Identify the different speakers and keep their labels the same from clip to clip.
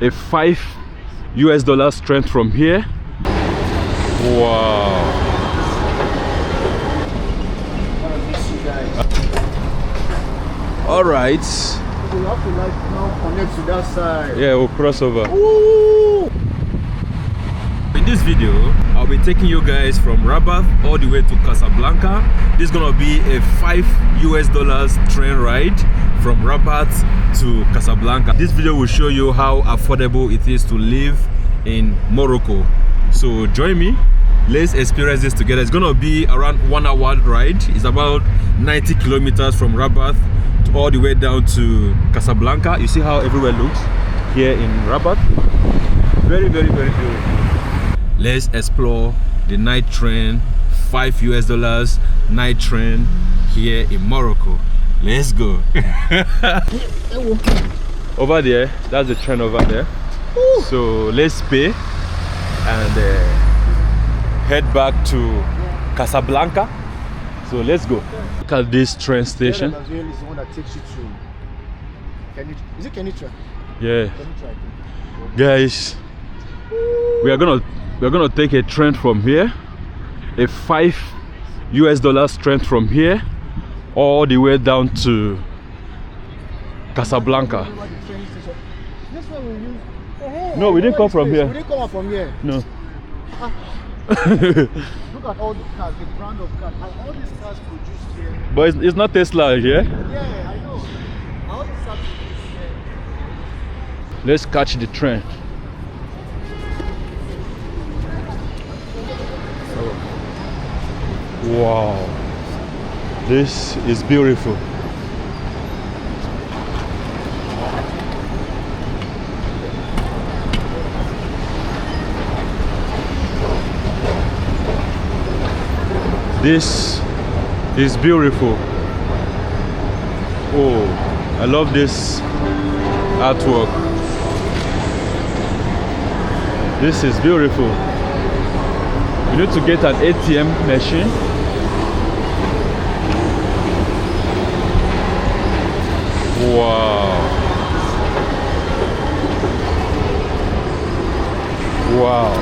Speaker 1: a $5 train from here. Wow. All right.
Speaker 2: We have to like now connect to that side.
Speaker 1: Yeah, we'll cross over.
Speaker 2: Ooh.
Speaker 1: In this video, I'll be taking you guys from Rabat all the way to Casablanca. This is gonna be a $5 train ride from Rabat to Casablanca. This video will show you how affordable it is to live in Morocco. So join me, let's experience this together. It's gonna be around 1 hour ride. It's about 90 kilometers from Rabat all the way down to Casablanca. You see how everywhere looks here in Rabat. Very, very, very beautiful. Let's explore the night train, $5 night train here in Morocco. Let's go. Over there, that's the train over there. Ooh. So let's pay and head back to Casablanca. So let's go. Look at this train station.
Speaker 2: Is the one that takes you to. Is it Kenitra?
Speaker 1: Yeah.
Speaker 2: Kenitra.
Speaker 1: Guys, we are gonna take a train from here, a $5 train from here, all the way down to Casablanca. No, we didn't come from here.
Speaker 2: We didn't come from here.
Speaker 1: No.
Speaker 2: Look at all the cars, the brand of cars, and all these cars produced here.
Speaker 1: But it's not Tesla here.
Speaker 2: Yeah, I know. All these cars produced here.
Speaker 1: Let's catch the train. Wow, this is beautiful. This is beautiful. Oh, I love this artwork. This is beautiful. You need to get an ATM machine. Wow. Wow.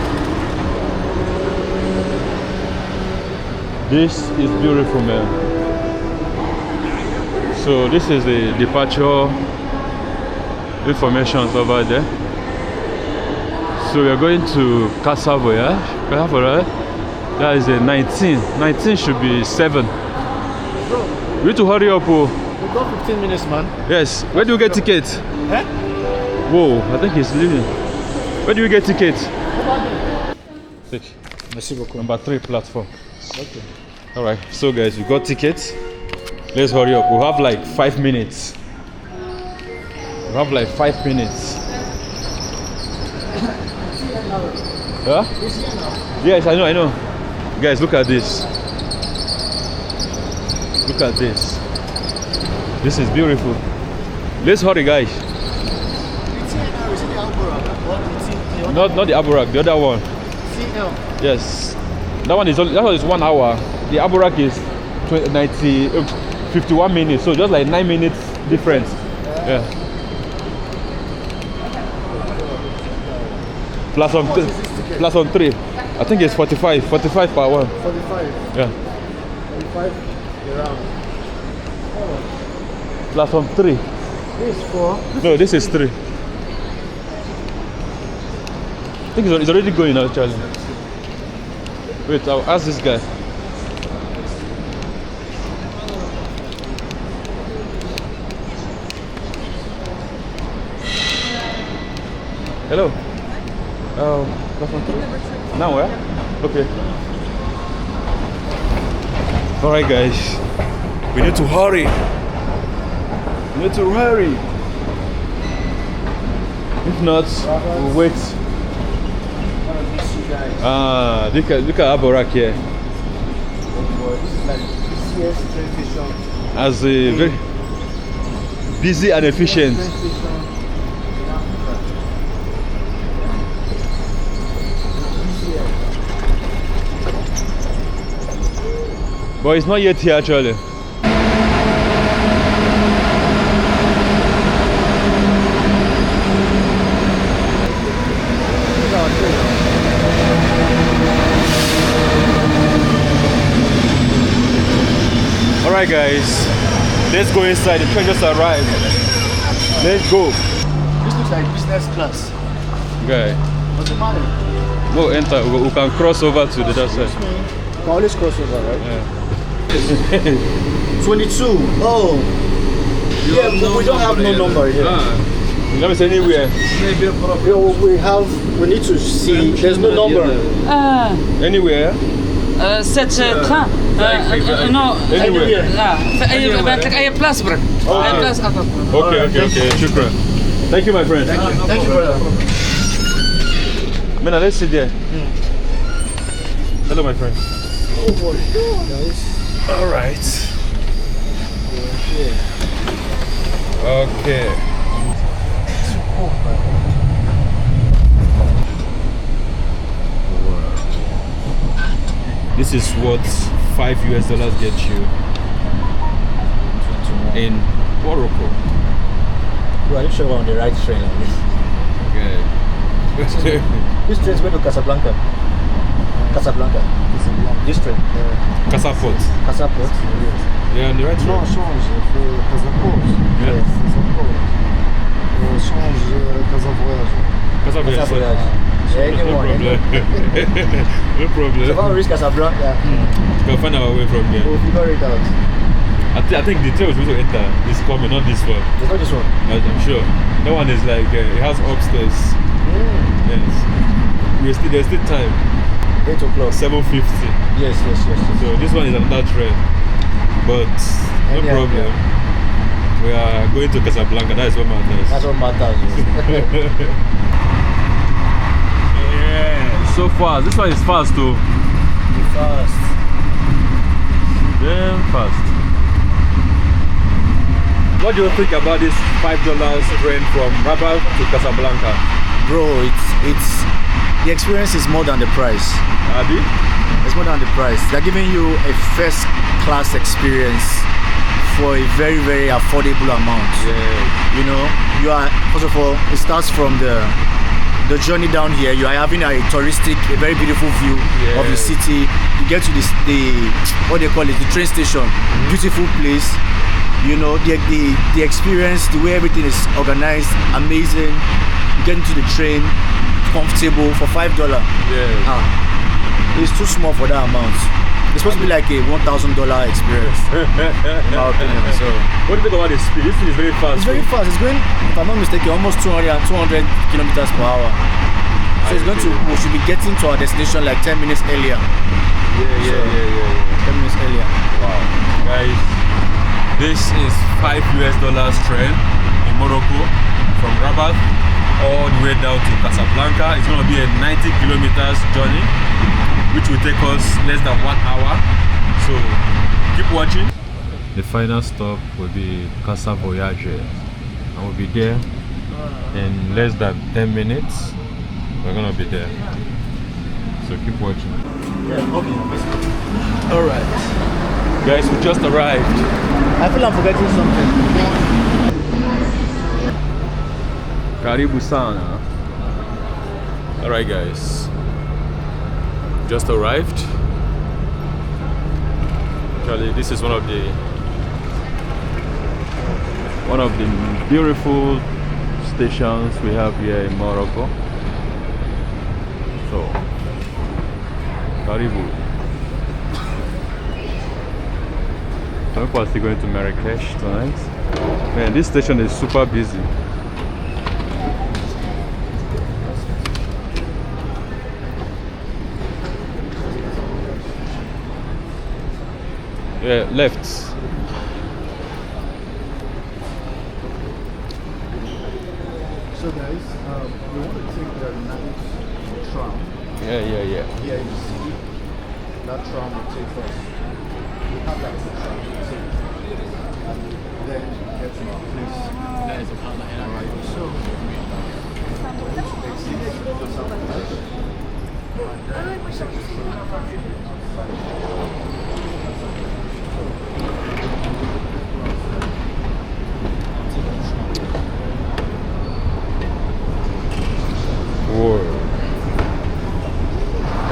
Speaker 1: This is beautiful, man. So this is the departure information over there. So we are going to Casablanca. That is a 19. 19 should be 7. We need to hurry up. Oh.
Speaker 2: We got 15 minutes, man.
Speaker 1: Yes. Where do you get ticket?
Speaker 2: Huh?
Speaker 1: Whoa, I think he's leaving. Where do you get ticket? Number 3 platform.
Speaker 2: Okay.
Speaker 1: Alright, so guys, we got tickets. Let's hurry up. We have like 5 minutes. We have like 5 minutes. Huh? Yes, I know. Guys, look at this. Look at this. This is beautiful. Let's hurry, guys. Not the Aburak, the other one. Yes. That one is 1 hour. The Aburak is 51 minutes. So just like 9 minutes difference. Yeah. Plus on 3. I think it's 45 per one.
Speaker 2: 45.
Speaker 1: Yeah.
Speaker 2: 45 around.
Speaker 1: Plus on 3.
Speaker 2: This is 4.
Speaker 1: No, this is 3. I think it's already going actually. Wait, I'll ask this guy. Hello. Now where? Okay. Alright guys. We need to hurry. If not, we'll wait. Look at Aburak here. As a very busy and efficient. But it's not yet here actually. Alright guys, let's go inside. The train just arrived. Let's go.
Speaker 2: This looks like business class.
Speaker 1: Okay.
Speaker 2: What's the matter?
Speaker 1: Go enter. We can cross over to the other side.
Speaker 2: You can always cross over, right?
Speaker 1: Yeah.
Speaker 2: 22. Oh. Yeah, but we don't have no number here.
Speaker 1: Let me say anywhere.
Speaker 2: We need to see. There's no number.
Speaker 1: Anywhere.
Speaker 3: Zet tram. No.
Speaker 1: Anywhere.
Speaker 3: أي بلاس برك. أي بلاس أكتر.
Speaker 1: Okay. Shukran. Thank you, my friend.
Speaker 2: Thank you, brother.
Speaker 1: Mena, let's sit there. Hello, my friend.
Speaker 2: Oh boy. Guys.
Speaker 1: All right. Okay. This is what $5 gets you in Morocco.
Speaker 2: Well, are you sure we're on the right train like this?
Speaker 1: Okay.
Speaker 2: This train's going to Casablanca. Casablanca. This train.
Speaker 1: Casaport.
Speaker 2: Casaport.
Speaker 1: Yeah, on the right
Speaker 4: Non,
Speaker 1: train.
Speaker 4: change, Casaport.
Speaker 1: Yeah.
Speaker 4: Casaport. Change, Casavoyage.
Speaker 1: Casaport.
Speaker 2: Casablanca.
Speaker 1: No
Speaker 2: Anyone.
Speaker 1: problem. No problem.
Speaker 2: So if I reach Casablanca,
Speaker 1: We'll find our way from here.
Speaker 2: we'll figure it out.
Speaker 1: I think the train was supposed to enter is coming, not this one.
Speaker 2: It's not this one.
Speaker 1: I'm sure. That one is like it has upstairs. Yes. There's still time.
Speaker 2: 8 o'clock.
Speaker 1: 7:50.
Speaker 2: Yes.
Speaker 1: So this one is another train, but no
Speaker 2: Any
Speaker 1: problem.
Speaker 2: idea?
Speaker 1: We are going to Casablanca. That is what matters.
Speaker 2: That's what matters.
Speaker 1: Yeah. So fast. This one is fast too.
Speaker 2: Be fast.
Speaker 1: Damn fast. What do you think about this $5 train from Rabat to Casablanca?
Speaker 2: Bro, it's the experience is more than the price.
Speaker 1: Abi?
Speaker 2: It's more than the price. They're giving you a first class experience for a very, very affordable amount.
Speaker 1: Yeah.
Speaker 2: You know, you are, first of all, it starts from the journey down here. You are having a very beautiful view of the city. You get to the what they call it, the train station. Beautiful place. You know, the experience, the way everything is organized, amazing. You get into the train, comfortable for $5.
Speaker 1: Yeah.
Speaker 2: It's too small for that amount. It's supposed to be like a $1,000 experience, in my opinion. So,
Speaker 1: What do you think about the speed? This thing is very fast.
Speaker 2: it's very fast. It's going, if I'm not mistaken, almost 200 kilometers per hour. So it's going to, we should be getting to our destination like 10 minutes earlier.
Speaker 1: Yeah.
Speaker 2: 10 minutes earlier.
Speaker 1: Wow. Guys, this is $5 train in Morocco from Rabat all the way down to Casablanca. It's going to be a 90 kilometers journey, which will take us less than 1 hour. So keep watching. The final stop will be Casa Voyage, and we'll be there in less than 10 minutes. We're gonna be there. So keep watching.
Speaker 2: Yeah, okay.
Speaker 1: Alright. Guys, we just arrived.
Speaker 2: I feel I'm forgetting something.
Speaker 1: Karibu sana. Alright guys. Just arrived. Actually, this is one of the beautiful stations we have here in Morocco. So, Karibu. Some people are still going to Marrakesh tonight. Man, this station is super busy. Yeah, left.
Speaker 2: So guys, we want to take the night tram.
Speaker 1: Yeah.
Speaker 2: Here in the city. That tram will take us. We have that tram to take. And then get to our place. Alright, so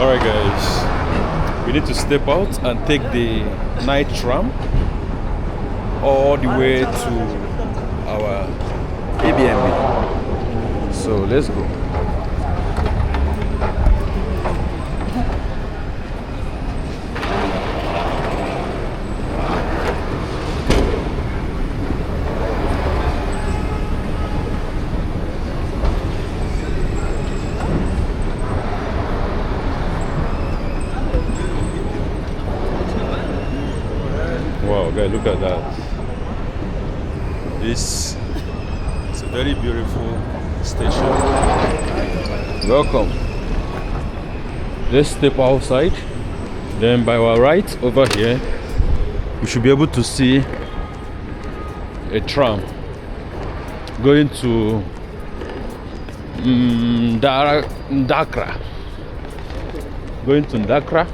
Speaker 1: Alright guys, we need to step out and take the night tram all the way to our Airbnb. So let's go. Wow, guys, look at that. This is a very beautiful station. Welcome. Let's step outside. Then by our right over here, we should be able to see a tram going to Dakar. Going to Dakar.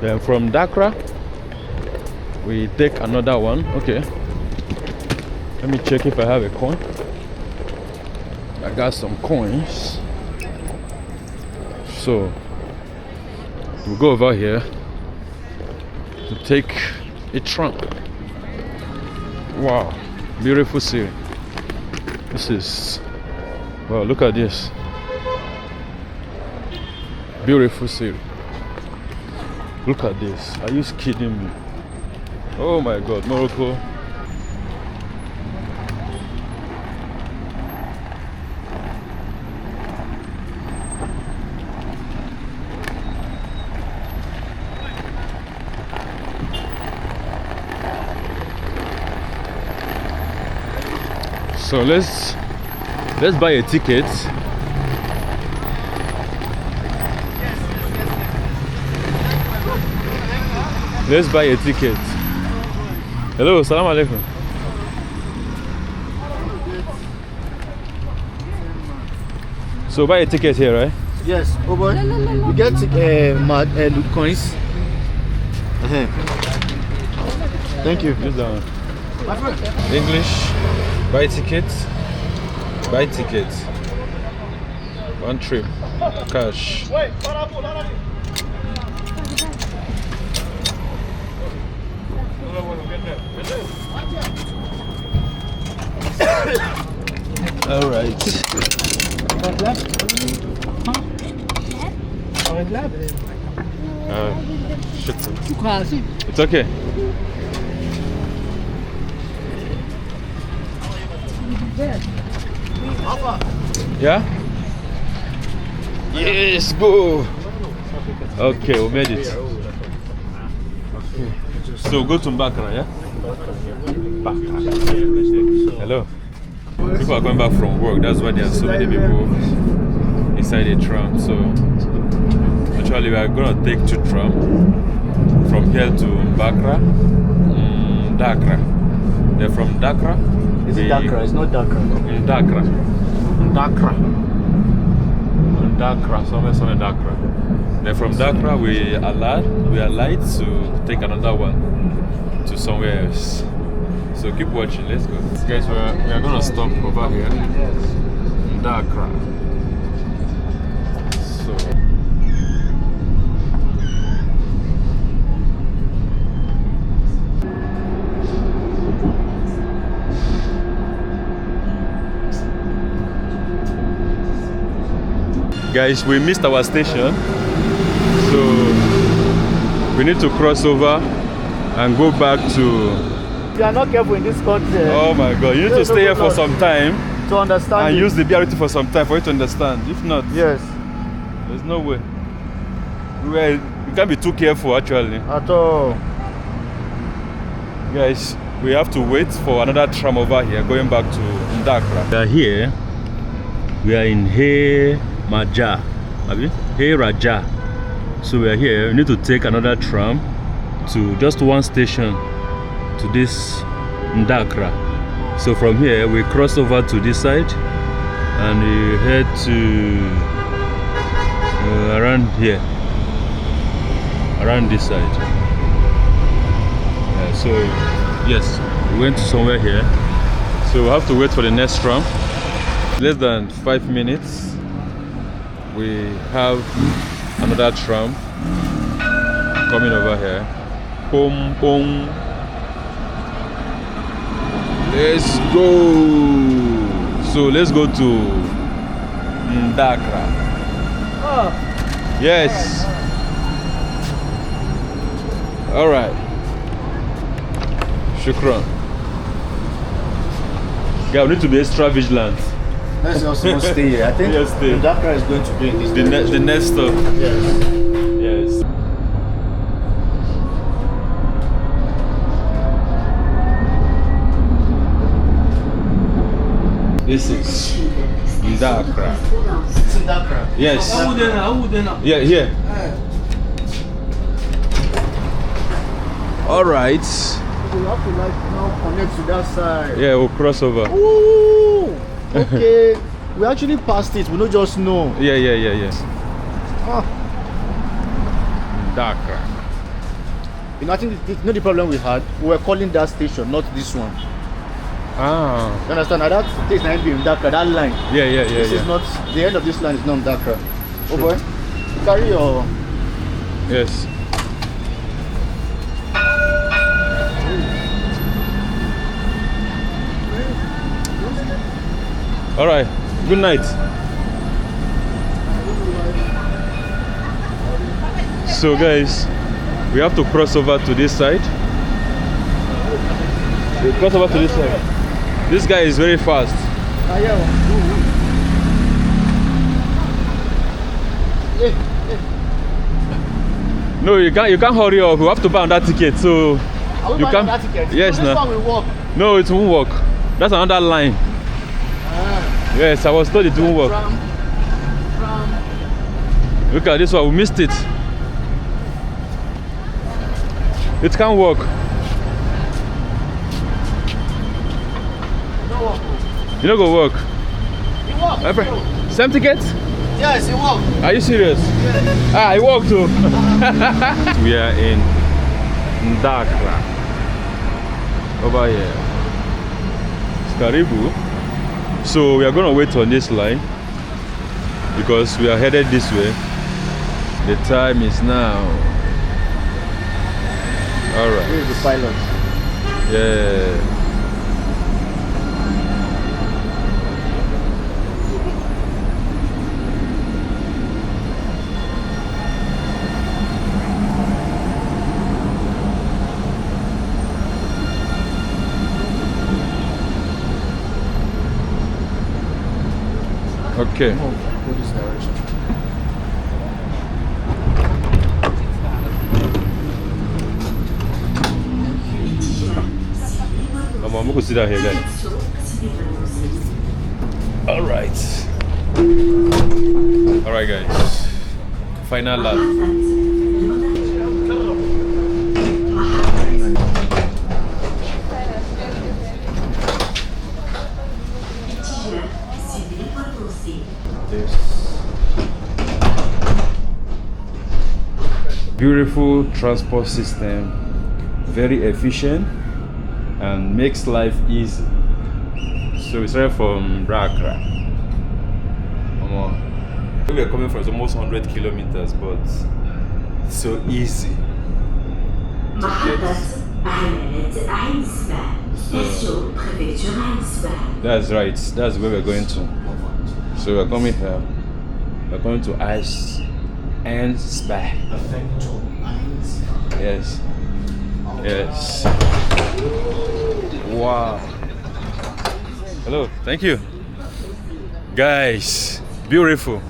Speaker 1: Then from Dakar, we take another one. Okay, let me check if I have a coin. I got some coins, so we'll go over here to take a tram. Wow, beautiful city. This is, wow, look at this, beautiful city. Look at this. Are you kidding me? Oh my God, Morocco. So let's buy a ticket. Let's buy a ticket. Hello, salam alaikum. So buy a ticket here, right?
Speaker 2: Yes, over. We get coins. Thank you.
Speaker 1: Use that one. English. Buy ticket. Buy ticket. One trip. Cash. All right. It's okay. Yeah? Yes, go. Okay, we made it. So go to Bakra, yeah? Hello. People are going back from work. That's why there are so many people inside the tram. So actually we are gonna take 2 tram from here to Bakra, Dakar. Then from Dakar.
Speaker 2: Is it Dakar? It's not Dakar.
Speaker 1: Dakar. Dakar. Somewhere Dakar. Then from Dakar we alight to take another one to somewhere else. So keep watching, let's go. Guys, we are gonna stop over here in Dakar. So guys, we missed our station, so we need to cross over and go back to.
Speaker 2: If you are not careful in this country,
Speaker 1: oh my God, you need to stay here for some time
Speaker 2: to understand
Speaker 1: and use the BRT for some time for you to understand. If not,
Speaker 2: yes,
Speaker 1: there's no way. We can't be too careful actually.
Speaker 2: At all.
Speaker 1: Guys, we have to wait for another tram over here going back to Dakar. We are here. We are in Hey Raja. So we are here. We need to take another tram to just one station to this Dakar. So from here we cross over to this side and we head to around here, around this side. So yes, we went to somewhere here. So we have to wait for the next tram. Less than 5 minutes. We have another tram coming over here. Boom, boom. Let's go. So let's go to Dakar. Yes. All right. Shukran. Guy, we need to be extra vigilant.
Speaker 2: Let's also stay here. I think
Speaker 1: Yes, stay.
Speaker 2: Dakar is going to be in this
Speaker 1: The next stop.
Speaker 2: Yes.
Speaker 1: Yes. This is Dakar.
Speaker 2: It's in Dakar.
Speaker 1: Yes. Yeah, here. All right.
Speaker 2: You have to like now connect to that side.
Speaker 1: Yeah, we'll cross over.
Speaker 2: Ooh, okay. We actually passed it. We don't just know.
Speaker 1: Yeah.
Speaker 2: Ah.
Speaker 1: Dakar.
Speaker 2: You know, I think you know the problem we had. We were calling that station, not this one.
Speaker 1: Ah.
Speaker 2: You understand? Now that station might be in Dakar. That line.
Speaker 1: Yeah.
Speaker 2: This is not the end of this line. Is not in Dakar. Oh boy, carry your.
Speaker 1: Yes. All right. Good night. So guys, we have to cross over to this side. We cross over to this side. This guy is very fast. No, you can't hurry up. You have to buy that ticket. So you can't.
Speaker 2: That ticket?
Speaker 1: Yes,
Speaker 2: so this
Speaker 1: no.
Speaker 2: one will walk.
Speaker 1: No, it won't work. That's another line. Yes, I was told it won't work.
Speaker 2: Tram.
Speaker 1: Look at this one, we missed it. It can't work.
Speaker 2: No walk.
Speaker 1: You not gonna work.
Speaker 2: It walk.
Speaker 1: My friend, same ticket?
Speaker 2: Yes, it walk.
Speaker 1: Are you serious?
Speaker 2: Yes.
Speaker 1: Ah, it worked too. We are in Dakar. Over here. It's Karibu. So we are gonna wait on this line because we are headed this way. The time is now. Alright.
Speaker 2: Here is the pilot.
Speaker 1: Yeah. Okay.
Speaker 2: Go this direction.
Speaker 1: I'm going to sit down here, guys. All right, guys. Final lap. Beautiful transport system, very efficient and makes life easy. So we started from Dakar. Where we are coming from is almost 100 kilometers, but it's so easy to get. So, that's right, that's where we're going to. So we're coming here, we're going to Ice and Spa. Yes. Yes. Wow. Hello, thank you. Guys, beautiful.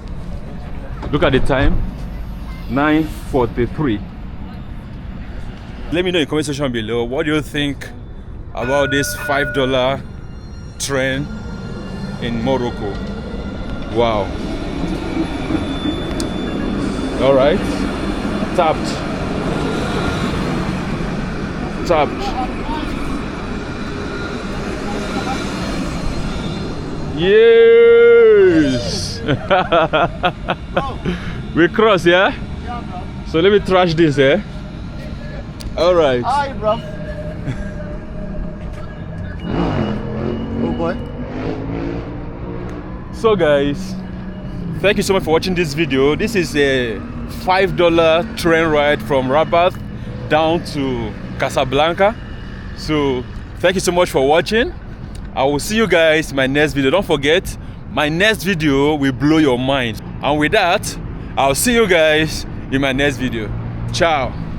Speaker 1: Look at the time, 9:43. Let me know in the comment section below, what do you think about this $5 train in Morocco? Wow. All right, tapped. Yes. We cross, yeah? So let me trash this, eh? All right.
Speaker 2: Hi, bro. Oh boy.
Speaker 1: So guys, thank you so much for watching this video. This is a $5 train ride from Rabat down to Casablanca. So thank you so much for watching. I will see you guys in my next video. Don't forget, my next video will blow your mind. And with that, I'll see you guys in my next video. Ciao.